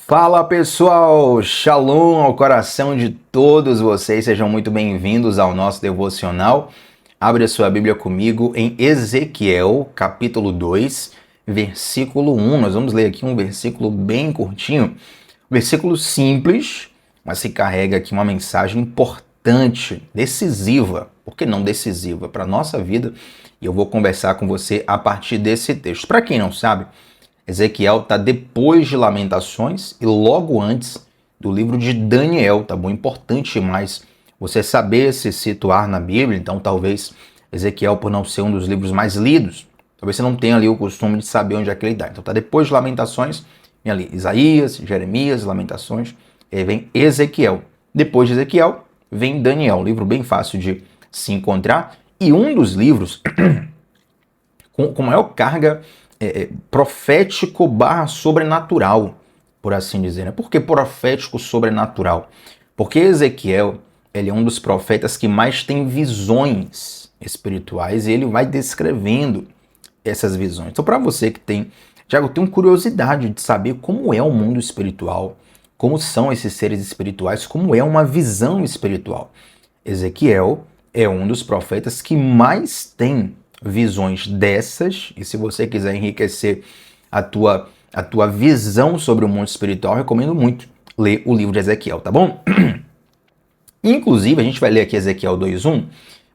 Fala pessoal, Shalom ao coração de todos vocês, sejam muito bem-vindos ao nosso devocional. Abre a sua Bíblia comigo em Ezequiel, capítulo 2, versículo 1. Nós vamos ler aqui um versículo bem curtinho, versículo simples, mas se carrega aqui uma mensagem importante, decisiva, por que não decisiva, para a nossa vida, e eu vou conversar com você a partir desse texto. Para quem não sabe, Ezequiel está depois de Lamentações e logo antes do livro de Daniel, tá bom? Importante demais você saber se situar na Bíblia, então talvez Ezequiel, por não ser um dos livros mais lidos, talvez você não tenha ali o costume de saber onde é que ele está. Então tá depois de Lamentações, vem ali Isaías, Jeremias, Lamentações, e aí vem Ezequiel. Depois de Ezequiel, vem Daniel, um livro bem fácil de se encontrar, e um dos livros com maior carga profético / sobrenatural, por assim dizer. Né? Por que profético sobrenatural? Porque Ezequiel ele é um dos profetas que mais tem visões espirituais e ele vai descrevendo essas visões. Então, para você que tem, Tiago, eu tenho curiosidade de saber como é o mundo espiritual, como são esses seres espirituais, como é uma visão espiritual. Ezequiel é um dos profetas que mais tem visões dessas, e se você quiser enriquecer a tua visão sobre o mundo espiritual, eu recomendo muito ler o livro de Ezequiel, tá bom? Inclusive, a gente vai ler aqui Ezequiel 2:1,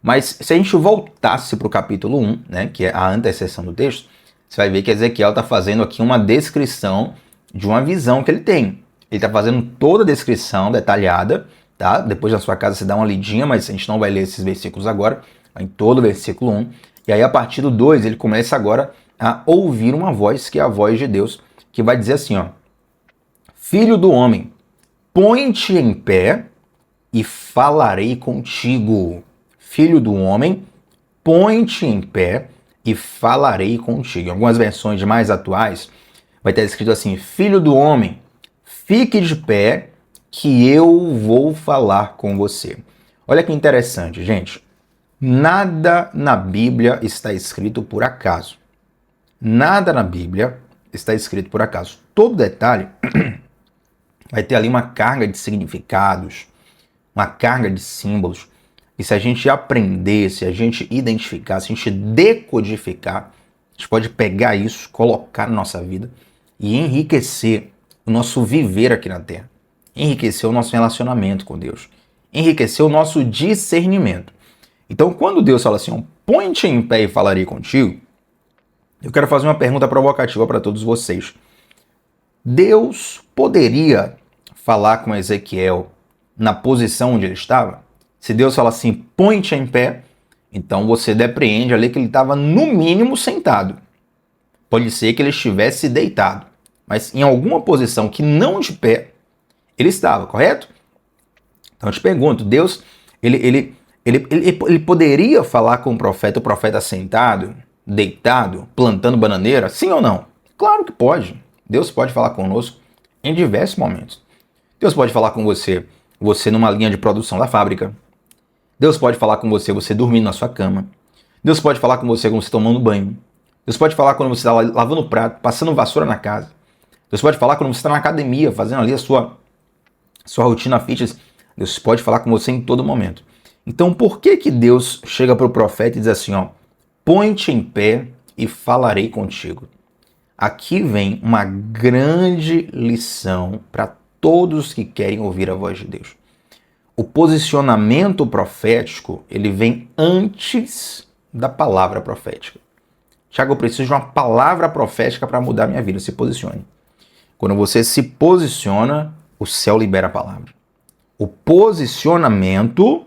mas se a gente voltasse para o capítulo 1, né, que é a antecessão do texto, você vai ver que Ezequiel está fazendo aqui uma descrição de uma visão que ele tem. Ele está fazendo toda a descrição detalhada, tá? Depois na sua casa você dá uma lidinha, mas a gente não vai ler esses versículos agora, em todo o versículo 1. E aí, a partir do 2, ele começa agora a ouvir uma voz, que é a voz de Deus, que vai dizer assim, ó: Filho do homem, põe-te em pé e falarei contigo. Filho do homem, põe-te em pé e falarei contigo. Em algumas versões mais atuais, vai estar escrito assim: Filho do homem, fique de pé que eu vou falar com você. Olha que interessante, gente. Nada na Bíblia está escrito por acaso. Nada na Bíblia está escrito por acaso. Todo detalhe vai ter ali uma carga de significados, uma carga de símbolos. E se a gente aprender, se a gente identificar, se a gente decodificar, a gente pode pegar isso, colocar na nossa vida e enriquecer o nosso viver aqui na Terra. Enriquecer o nosso relacionamento com Deus. Enriquecer o nosso discernimento. Então, quando Deus fala assim, põe-te em pé e falarei contigo, eu quero fazer uma pergunta provocativa para todos vocês. Deus poderia falar com Ezequiel na posição onde ele estava? Se Deus fala assim, põe-te em pé, então você depreende ali que ele estava no mínimo sentado. Pode ser que ele estivesse deitado, mas em alguma posição que não de pé, ele estava, correto? Então eu te pergunto, Deus, ele poderia falar com o profeta sentado, deitado, plantando bananeira? Sim ou não? Claro que pode. Deus pode falar conosco em diversos momentos. Deus pode falar com você numa linha de produção da fábrica. Deus pode falar com você dormindo na sua cama. Deus pode falar com você quando você está tomando banho. Deus pode falar quando você está lavando o prato, passando vassoura na casa. Deus pode falar quando você está na academia, fazendo ali a sua rotina fitness. Deus pode falar com você em todo momento. Então, por que Deus chega para o profeta e diz assim, ó, põe-te em pé e falarei contigo? Aqui vem uma grande lição para todos que querem ouvir a voz de Deus. O posicionamento profético, ele vem antes da palavra profética. Tiago, eu preciso de uma palavra profética para mudar a minha vida. Se posicione. Quando você se posiciona, o céu libera a palavra. O posicionamento,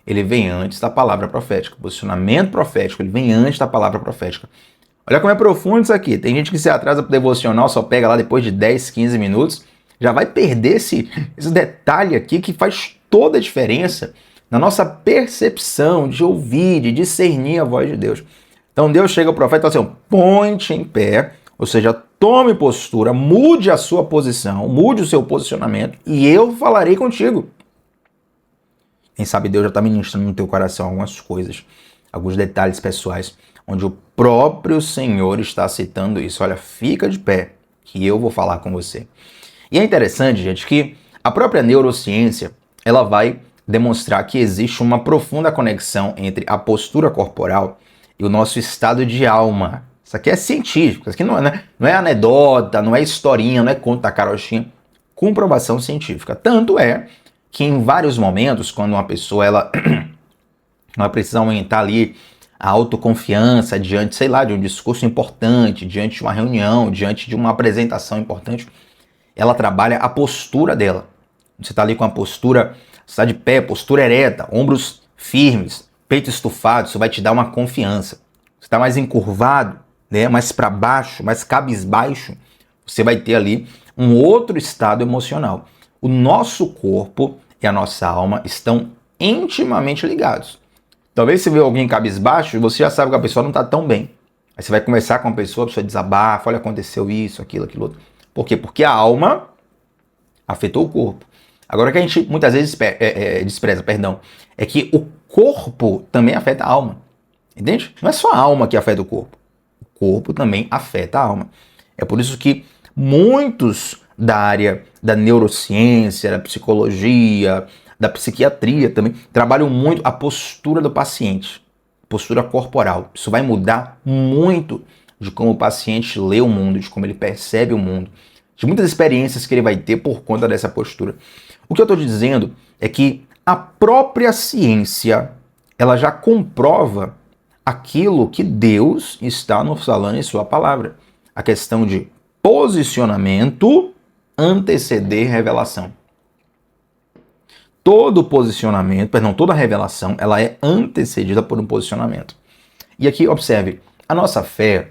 ele vem antes da palavra profética. O posicionamento profético, ele vem antes da palavra profética. Olha como é profundo isso aqui. Tem gente que se atrasa para o devocional, só pega lá depois de 10, 15 minutos, já vai perder esse detalhe aqui que faz toda a diferença na nossa percepção de ouvir, de discernir a voz de Deus. Então Deus chega ao profeta e fala assim, põe-te em pé, ou seja, tome postura, mude a sua posição, mude o seu posicionamento e eu falarei contigo. Quem sabe Deus já está ministrando no teu coração algumas coisas, alguns detalhes pessoais, onde o próprio Senhor está citando isso. Olha, fica de pé, que eu vou falar com você. E é interessante, gente, que a própria neurociência, ela vai demonstrar que existe uma profunda conexão entre a postura corporal e o nosso estado de alma. Isso aqui é científico, isso aqui não é anedota, não é historinha, não é conto da carochinha. Comprovação científica. Tanto é que em vários momentos, quando uma pessoa ela precisa aumentar ali a autoconfiança diante, sei lá, de um discurso importante, diante de uma reunião, diante de uma apresentação importante, ela trabalha a postura dela. Você está ali com a postura, você está de pé, postura ereta, ombros firmes, peito estufado, isso vai te dar uma confiança. Você está mais encurvado, né, mais para baixo, mais cabisbaixo, você vai ter ali um outro estado emocional. O nosso corpo e a nossa alma estão intimamente ligados. Talvez você vê alguém cabisbaixo e você já sabe que a pessoa não está tão bem. Aí você vai conversar com a pessoa desabafa, olha, aconteceu isso, aquilo outro. Por quê? Porque a alma afetou o corpo. Agora, o que a gente muitas vezes despreza, é que o corpo também afeta a alma. Entende? Não é só a alma que afeta o corpo. O corpo também afeta a alma. É por isso que muitos da área da neurociência, da psicologia, da psiquiatria também trabalham muito a postura do paciente, postura corporal. Isso vai mudar muito de como o paciente lê o mundo, de como ele percebe o mundo, de muitas experiências que ele vai ter por conta dessa postura. O que eu estou dizendo é que a própria ciência, ela já comprova aquilo que Deus está nos falando em sua palavra. A questão de posicionamento anteceder revelação. Todo posicionamento, toda revelação, ela é antecedida por um posicionamento. E aqui, observe, a nossa fé,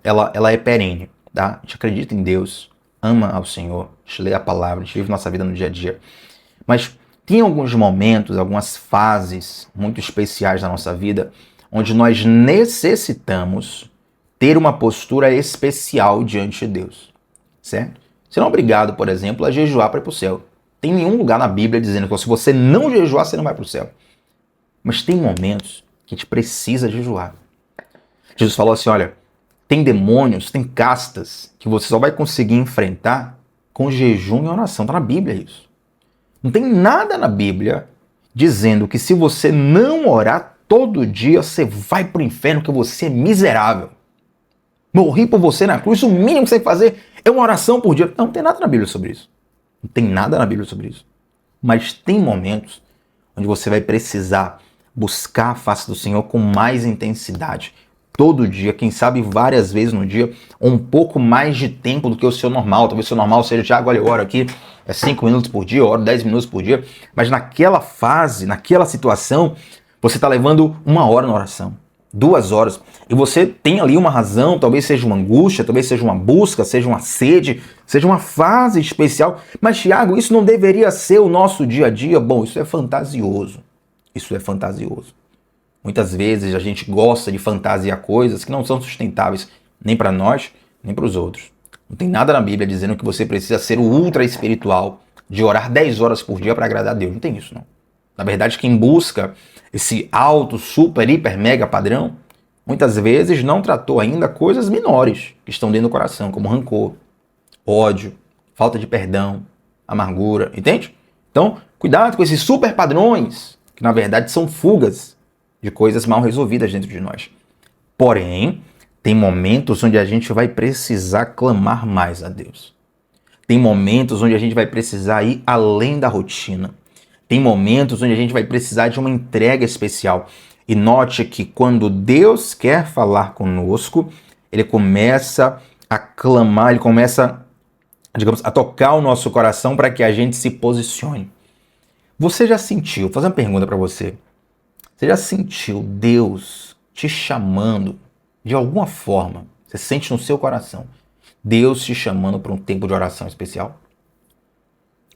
ela é perene, tá? A gente acredita em Deus, ama ao Senhor, a gente lê a palavra, a gente vive nossa vida no dia a dia. Mas tem alguns momentos, algumas fases muito especiais da nossa vida, onde nós necessitamos ter uma postura especial diante de Deus, certo? Você não é obrigado, por exemplo, a jejuar para ir para o céu. Tem nenhum lugar na Bíblia dizendo que se você não jejuar, você não vai para o céu. Mas tem momentos que a gente precisa jejuar. Jesus falou assim, olha, tem demônios, tem castas que você só vai conseguir enfrentar com jejum e oração. Está na Bíblia isso. Não tem nada na Bíblia dizendo que se você não orar todo dia, você vai para o inferno, que você é miserável. Morri por você na cruz, o mínimo que você tem que fazer é uma oração por dia. Não tem nada na Bíblia sobre isso. Não tem nada na Bíblia sobre isso. Mas tem momentos onde você vai precisar buscar a face do Senhor com mais intensidade. Todo dia, quem sabe várias vezes no dia, um pouco mais de tempo do que o seu normal. Talvez o seu normal seja, Thiago, olha, eu oro aqui, 5 minutos por dia, eu oro 10 minutos por dia. Mas naquela fase, naquela situação, você está levando 1 hora na oração, 2 horas. E você tem ali uma razão, talvez seja uma angústia, talvez seja uma busca, seja uma sede, seja uma fase especial. Mas, Thiago, isso não deveria ser o nosso dia a dia? Bom, isso é fantasioso. Isso é fantasioso. Muitas vezes a gente gosta de fantasiar coisas que não são sustentáveis nem para nós, nem para os outros. Não tem nada na Bíblia dizendo que você precisa ser o ultra espiritual, de orar 10 horas por dia para agradar a Deus. Não tem isso, não. Na verdade, quem busca esse alto, super, hiper, mega padrão, muitas vezes não tratou ainda coisas menores que estão dentro do coração, como rancor, ódio, falta de perdão, amargura, entende? Então, cuidado com esses super padrões, que na verdade são fugas de coisas mal resolvidas dentro de nós. Porém, tem momentos onde a gente vai precisar clamar mais a Deus. Tem momentos onde a gente vai precisar ir além da rotina. Tem momentos onde a gente vai precisar de uma entrega especial. E note que quando Deus quer falar conosco, ele começa a clamar, ele começa, digamos, a tocar o nosso coração para que a gente se posicione. Você já sentiu, vou fazer uma pergunta para você. Você já sentiu Deus te chamando de alguma forma? Você sente no seu coração Deus te chamando para um tempo de oração especial?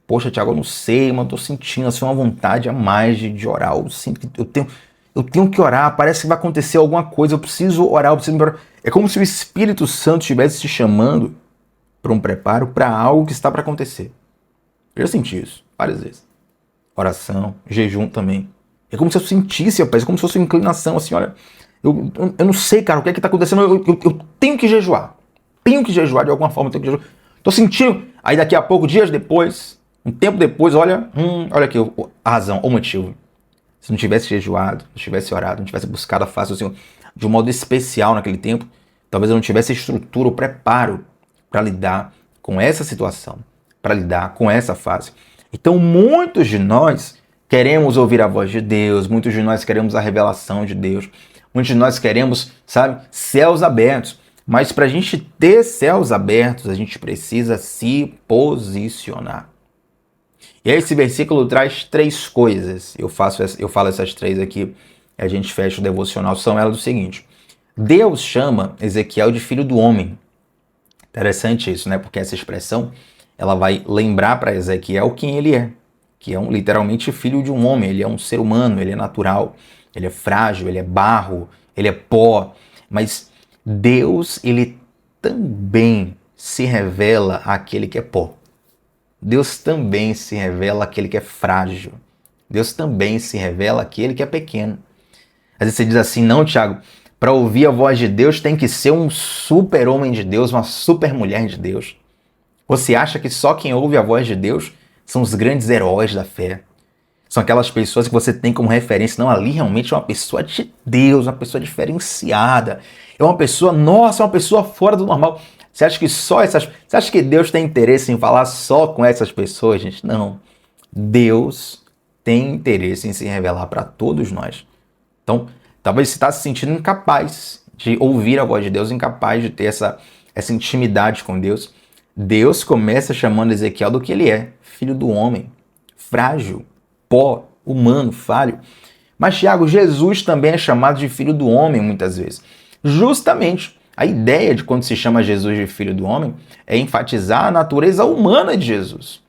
Poxa, Thiago, eu não sei, mas eu tô sentindo assim, uma vontade a mais de orar. Eu sinto que eu tenho que orar, parece que vai acontecer alguma coisa, eu preciso orar, eu preciso orar. É como se o Espírito Santo estivesse te chamando para um preparo para algo que está para acontecer. Eu já senti isso várias vezes. Oração, jejum também. É como se eu sentisse, rapaz, é como se fosse uma inclinação, assim, olha, eu não sei, cara, o que é que tá acontecendo, eu tenho que jejuar. Tenho que jejuar de alguma forma, eu tenho que jejuar. Tô sentindo, Aí daqui a pouco, dias depois, um tempo depois, olha aqui a razão, o motivo. Se não tivesse jejuado, não tivesse orado, não tivesse buscado a face do Senhor de um modo especial naquele tempo, talvez eu não tivesse estrutura ou preparo para lidar com essa situação, para lidar com essa fase. Então, muitos de nós queremos ouvir a voz de Deus, muitos de nós queremos a revelação de Deus, muitos de nós queremos, sabe, céus abertos. Mas para a gente ter céus abertos, a gente precisa se posicionar. E aí esse versículo traz 3 coisas. Eu falo essas 3 aqui e a gente fecha o devocional. São elas do seguinte. Deus chama Ezequiel de filho do homem. Interessante isso, né? Porque essa expressão ela vai lembrar para Ezequiel quem ele é. Que é literalmente filho de um homem. Ele é um ser humano, ele é natural, ele é frágil, ele é barro, ele é pó. Mas Deus, ele também se revela àquele que é pó. Deus também se revela àquele que é frágil. Deus também se revela àquele que é pequeno. Às vezes você diz assim, não, Tiago, para ouvir a voz de Deus tem que ser um super homem de Deus, uma super mulher de Deus. Você acha que só quem ouve a voz de Deus são os grandes heróis da fé? São aquelas pessoas que você tem como referência. Não, ali realmente é uma pessoa de Deus, uma pessoa diferenciada. É uma pessoa, nossa, uma pessoa fora do normal. Você acha que você acha que Deus tem interesse em falar só com essas pessoas, gente? Não. Deus tem interesse em se revelar para todos nós. Então, talvez você está se sentindo incapaz de ouvir a voz de Deus, incapaz de ter essa intimidade com Deus. Deus começa chamando Ezequiel do que ele é, filho do homem, frágil, pó, humano, falho. Mas, Tiago, Jesus também é chamado de filho do homem muitas vezes. Justamente a ideia de quando se chama Jesus de filho do homem é enfatizar a natureza humana de Jesus.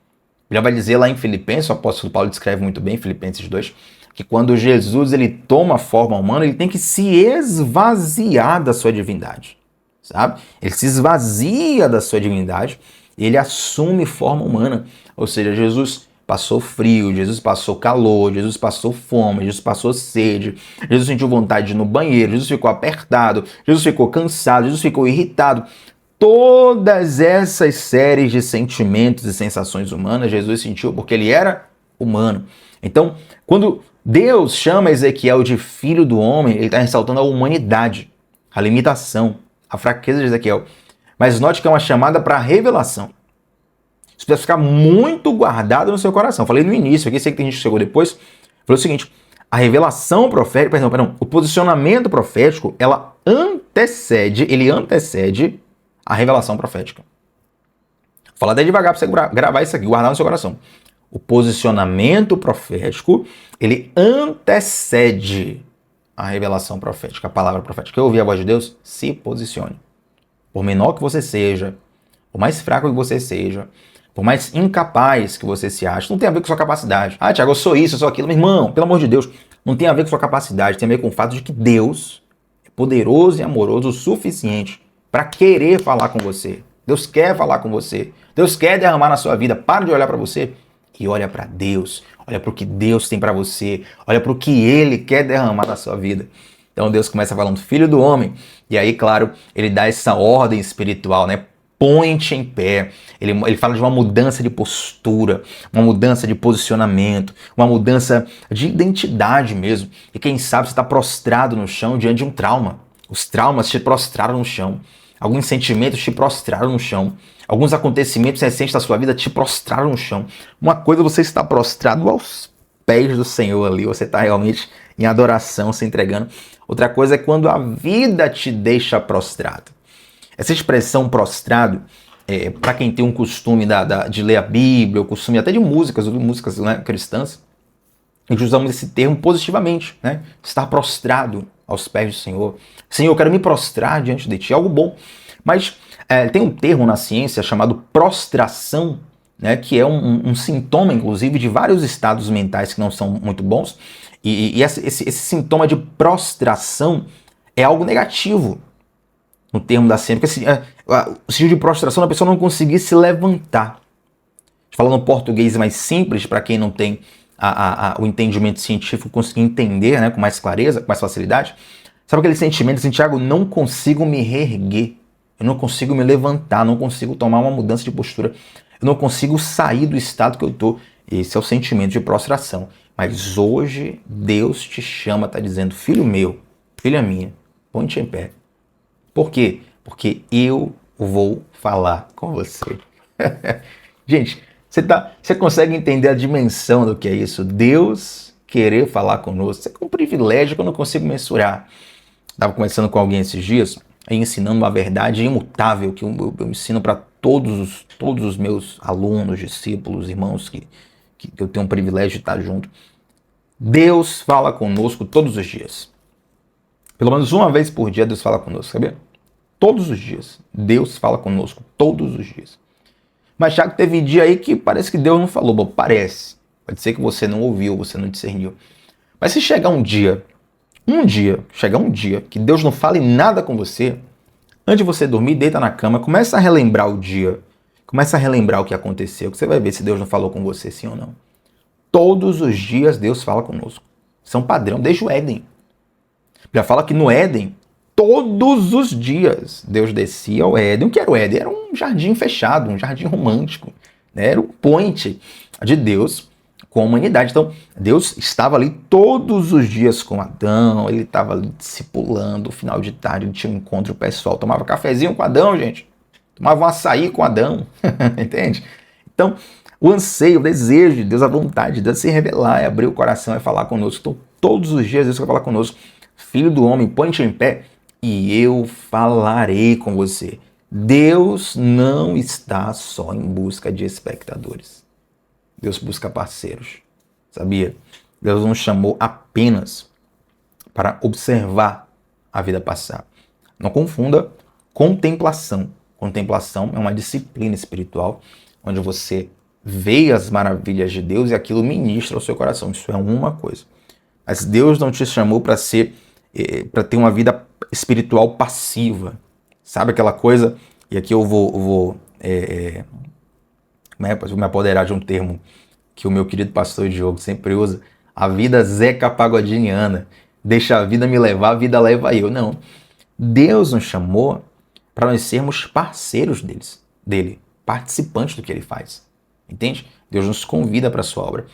Já vai dizer lá em Filipenses, o apóstolo Paulo descreve muito bem, Filipenses 2, que quando Jesus ele toma a forma humana, ele tem que se esvaziar da sua divindade, sabe? Ele se esvazia da sua divindade e ele assume forma humana. Ou seja, Jesus passou frio, Jesus passou calor, Jesus passou fome, Jesus passou sede, Jesus sentiu vontade de ir no banheiro, Jesus ficou apertado, Jesus ficou cansado, Jesus ficou irritado. Todas essas séries de sentimentos e sensações humanas Jesus sentiu porque ele era humano. Então, quando Deus chama Ezequiel de filho do homem, ele está ressaltando a humanidade, a limitação, a fraqueza de Ezequiel. Mas note que é uma chamada para revelação. Isso precisa ficar muito guardado no seu coração. Falei no início, aqui sei que tem gente que chegou depois. Falei o seguinte, a revelação profética, o posicionamento profético, ele antecede a revelação profética. Vou falar até devagar para você gravar isso aqui, guardar no seu coração. O posicionamento profético, ele antecede a revelação profética, a palavra profética. Quer ouvir a voz de Deus? Se posicione. Por menor que você seja, por mais fraco que você seja, por mais incapaz que você se ache, não tem a ver com sua capacidade. Ah, Tiago, eu sou isso, eu sou aquilo. Meu irmão, pelo amor de Deus, não tem a ver com sua capacidade, tem a ver com o fato de que Deus é poderoso e amoroso o suficiente para querer falar com você. Deus quer falar com você. Deus quer derramar na sua vida. Para de olhar para você e olha para Deus. Olha para o que Deus tem para você. Olha para o que Ele quer derramar na sua vida. Então Deus começa falando, filho do homem. E aí, claro, Ele dá essa ordem espiritual, né? Põe-te em pé. Ele fala de uma mudança de postura, uma mudança de posicionamento, uma mudança de identidade mesmo. E quem sabe você está prostrado no chão diante de um trauma. Os traumas te prostraram no chão. Alguns sentimentos te prostraram no chão. Alguns acontecimentos recentes da sua vida te prostraram no chão. Uma coisa é você está prostrado aos pés do Senhor ali. Você está realmente em adoração, se entregando. Outra coisa é quando a vida te deixa prostrado. Essa expressão prostrado, para quem tem um costume de ler a Bíblia, o costume até de músicas, né, cristãs, nós usamos esse termo positivamente, né? Estar prostrado aos pés do Senhor. Senhor, eu quero me prostrar diante de Ti, algo bom. Mas tem um termo na ciência chamado prostração, né, que é um sintoma, inclusive, de vários estados mentais que não são muito bons. E esse sintoma de prostração é algo negativo. No termo da ciência, porque o sentido de prostração da pessoa não conseguir se levantar. Falando português mais simples, para quem não tem o entendimento científico, conseguir entender, né, com mais clareza, com mais facilidade. Sabe aquele sentimento assim, Tiago, não consigo me reerguer, eu não consigo me levantar, não consigo tomar uma mudança de postura. Eu não consigo sair do estado que eu estou. Esse é o sentimento de prostração. Mas hoje Deus te chama, está dizendo, filho meu, filha minha, põe-te em pé. Por quê? Porque eu vou falar com você. Gente, você consegue entender a dimensão do que é isso? Deus querer falar conosco. Isso é um privilégio que eu não consigo mensurar. Estava conversando com alguém esses dias, aí ensinando uma verdade imutável que eu ensino para todos os meus alunos, discípulos, irmãos que eu tenho o privilégio de estar junto. Deus fala conosco todos os dias. Pelo menos uma vez por dia Deus fala conosco, sabia? Todos os dias. Deus fala conosco todos os dias. Mas, Thiago, teve dia aí que parece que Deus não falou. Bom, parece. Pode ser que você não ouviu, você não discerniu. Mas se chegar um dia que Deus não fale nada com você, antes de você dormir, deita na cama, começa a relembrar o dia. Começa a relembrar o que aconteceu, que você vai ver se Deus não falou com você, sim ou não. Todos os dias Deus fala conosco. Isso é um padrão, desde o Éden. Já fala que no Éden, todos os dias, Deus descia ao Éden. O que era o Éden? Era um jardim fechado, um jardim romântico, né? Era o point de Deus com a humanidade. Então, Deus estava ali todos os dias com Adão, ele estava ali discipulando, final de tarde, ele tinha um encontro pessoal, tomava cafezinho com Adão, gente. Tomava um açaí com Adão, entende? Então, o anseio, o desejo de Deus, a vontade de Deus se revelar, é abrir o coração, é falar conosco. Então, todos os dias Deus vai falar conosco. Filho do homem, põe-te em pé e eu falarei com você. Deus não está só em busca de espectadores. Deus busca parceiros, sabia? Deus nos chamou apenas para observar a vida passar. Não confunda contemplação. Contemplação é uma disciplina espiritual onde você vê as maravilhas de Deus e aquilo ministra ao seu coração. Isso é uma coisa. Mas Deus não te chamou para ter uma vida espiritual passiva. Sabe aquela coisa? E aqui eu vou me apoderar de um termo que o meu querido pastor Diogo sempre usa. A vida Zeca Pagodiniana. Deixa a vida me levar, a vida leva eu. Não. Deus nos chamou para nós sermos parceiros dele, participantes do que ele faz. Entende? Deus nos convida para a sua obra.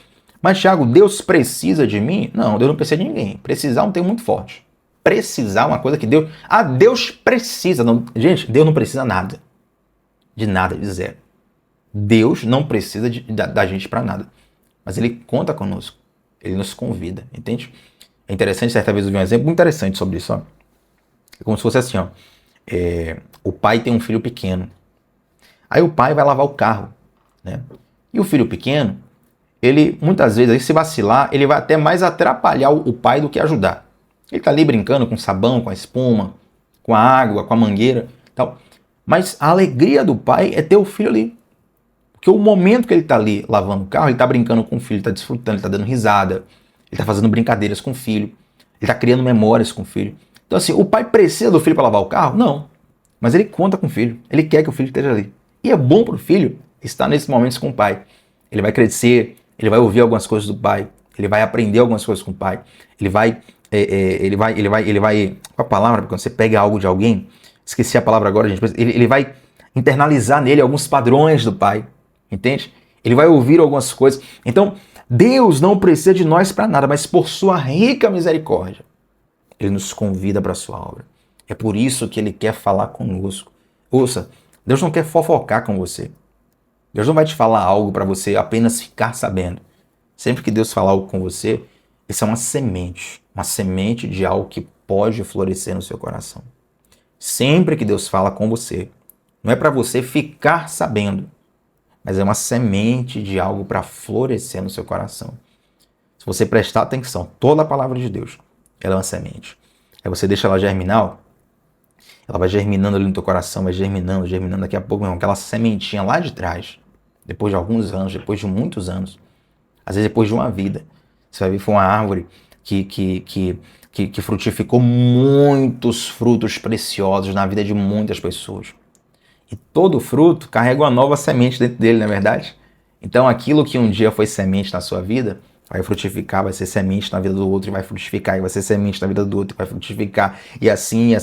Mas, Thiago, Deus precisa de mim? Não, Deus não precisa de ninguém. Precisar é um termo muito forte. Precisar é uma coisa que Deus... Deus precisa. Não... Gente, Deus não precisa nada. De nada, de zero. Deus não precisa da gente para nada. Mas ele conta conosco. Ele nos convida, entende? É interessante, certa vez eu vi um exemplo muito interessante sobre isso. Ó. É como se fosse assim, ó. O pai tem um filho pequeno. Aí o pai vai lavar o carro, né? E o filho pequeno, ele muitas vezes, aí, se vacilar, ele vai até mais atrapalhar o pai do que ajudar. Ele tá ali brincando com sabão, com a espuma, com a água, com a mangueira, tal. Mas a alegria do pai é ter o filho ali. Porque o momento que ele tá ali lavando o carro, ele tá brincando com o filho, ele tá desfrutando, ele tá dando risada, ele tá fazendo brincadeiras com o filho, ele tá criando memórias com o filho. Então assim, o pai precisa do filho para lavar o carro? Não. Mas ele conta com o filho, ele quer que o filho esteja ali. E é bom pro filho estar nesses momentos com o pai. Ele vai crescer, ele vai ouvir algumas coisas do pai, ele vai aprender algumas coisas com o pai, ele vai qual a palavra? Quando você pega algo de alguém, esqueci a palavra agora, gente, mas ele vai internalizar nele alguns padrões do pai, entende? Ele vai ouvir algumas coisas. Então, Deus não precisa de nós para nada, mas por sua rica misericórdia, ele nos convida para a sua obra. É por isso que ele quer falar conosco. Ouça, Deus não quer fofocar com você. Deus não vai te falar algo para você apenas ficar sabendo. Sempre que Deus falar algo com você, isso é uma semente de algo que pode florescer no seu coração. Sempre que Deus fala com você, não é para você ficar sabendo, mas é uma semente de algo para florescer no seu coração. Se você prestar atenção, toda a palavra de Deus, ela é uma semente. Aí você deixa ela germinar, ela vai germinando ali no teu coração, vai germinando, daqui a pouco, meu irmão, aquela sementinha lá de trás, depois de alguns anos, depois de muitos anos, às vezes depois de uma vida, você vai ver que foi uma árvore que frutificou muitos frutos preciosos na vida de muitas pessoas. E todo fruto carrega uma nova semente dentro dele, não é verdade? Então aquilo que um dia foi semente na sua vida, vai frutificar, vai ser semente na vida do outro, e vai frutificar, e vai ser semente na vida do outro, e vai frutificar, e assim.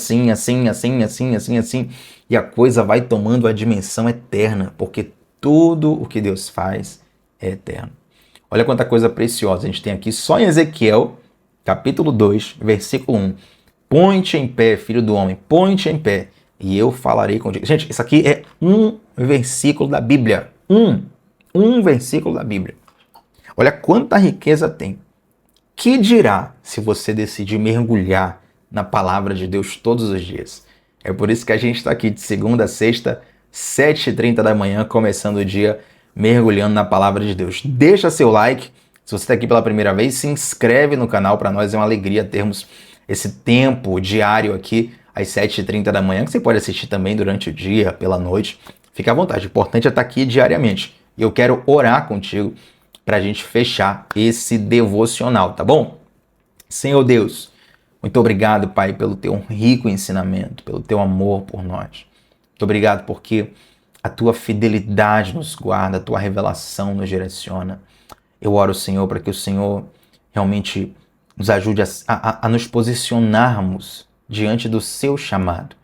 E a coisa vai tomando a dimensão eterna, porque tudo o que Deus faz é eterno. Olha quanta coisa preciosa a gente tem aqui só em Ezequiel, capítulo 2, versículo 1. Põe-te em pé, filho do homem, põe-te em pé, e eu falarei contigo. Gente, isso aqui é um versículo da Bíblia. Um versículo da Bíblia. Olha quanta riqueza tem. Que dirá se você decidir mergulhar na palavra de Deus todos os dias? É por isso que a gente está aqui de segunda a sexta, 7h30 da manhã, começando o dia mergulhando na palavra de Deus. Deixa seu like. Se você está aqui pela primeira vez, se inscreve no canal. Para nós é uma alegria termos esse tempo diário aqui às 7h30 da manhã, que você pode assistir também durante o dia, pela noite. Fica à vontade. O importante é estar aqui diariamente. E eu quero orar contigo para a gente fechar esse devocional, tá bom? Senhor Deus, muito obrigado, Pai, pelo teu rico ensinamento, pelo teu amor por nós. Muito obrigado porque a tua fidelidade nos guarda, a tua revelação nos direciona. Eu oro, Senhor, para que o Senhor realmente nos ajude a nos posicionarmos diante do seu chamado,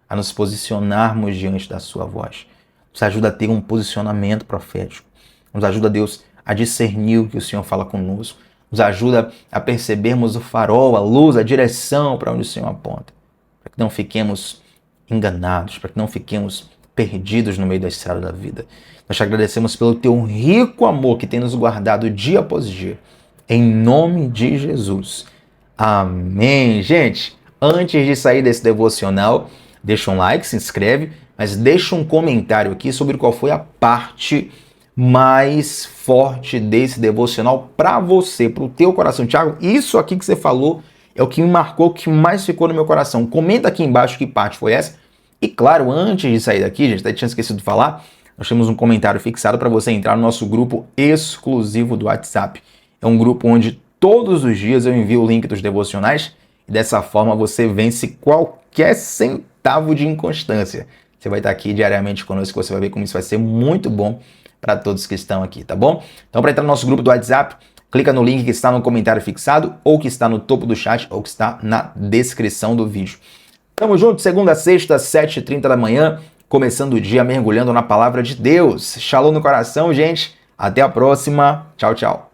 a nos posicionarmos diante da sua voz. Nos ajuda a ter um posicionamento profético. Nos ajuda, Deus, a discernir o que o Senhor fala conosco. Nos ajuda a percebermos o farol, a luz, a direção para onde o Senhor aponta. Para que não fiquemos enganados, para que não fiquemos perdidos no meio da estrada da vida. Nós te agradecemos pelo teu rico amor que tem nos guardado dia após dia. Em nome de Jesus. Amém. Gente, antes de sair desse devocional, deixa um like, se inscreve, mas deixa um comentário aqui sobre qual foi a parte mais forte desse devocional para você, para o teu coração. Thiago, isso aqui que você falou é o que me marcou, o que mais ficou no meu coração. Comenta aqui embaixo que parte foi essa. E claro, antes de sair daqui, gente, até tinha esquecido de falar, nós temos um comentário fixado para você entrar no nosso grupo exclusivo do WhatsApp. É um grupo onde todos os dias eu envio o link dos devocionais e dessa forma você vence qualquer centavo de inconstância. Você vai estar aqui diariamente conosco, você vai ver como isso vai ser muito bom para todos que estão aqui, tá bom? Então, para entrar no nosso grupo do WhatsApp, clica no link que está no comentário fixado, ou que está no topo do chat, ou que está na descrição do vídeo. Tamo junto, segunda a sexta, 7h30 da manhã, começando o dia mergulhando na palavra de Deus. Shalom no coração, gente. Até a próxima. Tchau, tchau.